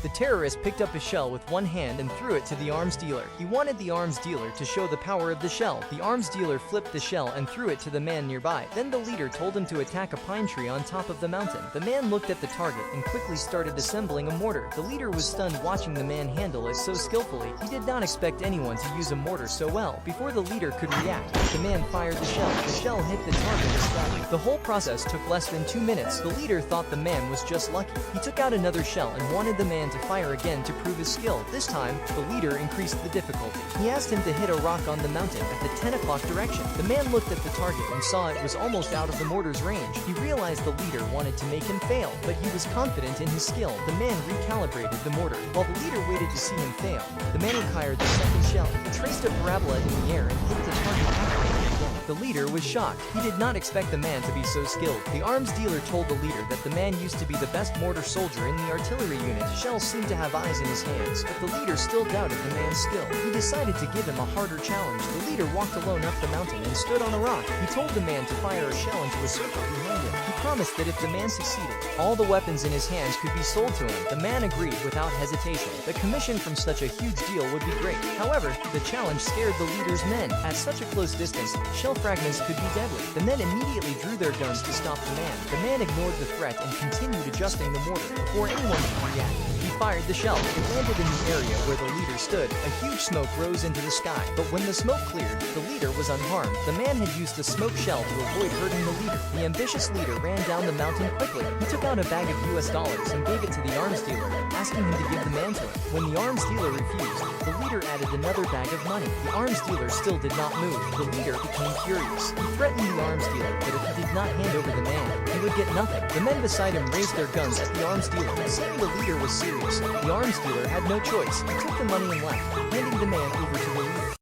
The terrorist picked up a shell with one hand and threw it to the arms dealer. He wanted the arms dealer to show the power of the shell. The arms dealer flipped the shell and threw it to the man nearby. Then the leader told him to attack a pine tree on top of the mountain. The man looked at the target and quickly started assembling a mortar. The leader was stunned watching the man handle it so skillfully. He did not expect anyone to use a mortar so well. Before the leader could react, the man fired the shell. The shell hit the target as well. The whole process took less than 2 minutes. The leader thought the man was just lucky. He took out another shell and wanted the man to fire again to prove his skill. This time, the leader increased the difficulty. He asked him to hit a rock on the mountain at the 10 o'clock direction. The man looked at the target and saw it was almost out of the mortar's range. He realized the leader wanted to make him fail, but he was confident in his skill. The man recalibrated the mortar. While the leader waited to see him fail, the man fired the second shell. He traced a parabola in the air and hit the target accurately again. The leader was shocked. He did not expect the man to be so skilled. The arms dealer told the leader that the man used to be the best mortar soldier in the artillery unit. Shells seemed to have eyes in his hands, but the leader still doubted the man's skill. He decided to give him a harder challenge. The leader walked alone up the mountain and stood on a rock. He told the man to fire a shell into a circle behind him. He promised that if the man succeeded, all the weapons in his hands could be sold to him. The man agreed without hesitation. The commission from such a huge deal would be great. However, the challenge scared the leader's men. At such a close distance, shell fragments could be deadly. The men immediately drew their guns to stop the man. The man ignored the threat and continued adjusting the mortar. Before anyone could react, he fired the shell. It landed in the area where the leader stood. A huge smoke rose into the sky, but when the smoke cleared, the leader was unharmed. The man had used the smoke shell to avoid hurting the leader. The ambitious leader ran down the mountain quickly. He took out a bag of US dollars and gave it to the arms dealer, asking him to give the man to him. When the arms dealer refused, the leader added another bag of money. The arms dealer still did not move. The leader became furious. He threatened the arms dealer that if he did not hand over the man, he would get nothing. The men beside him raised their guns at the arms dealer. Seeing the leader was serious, the arms dealer had no choice. He took the money and left, handing the man a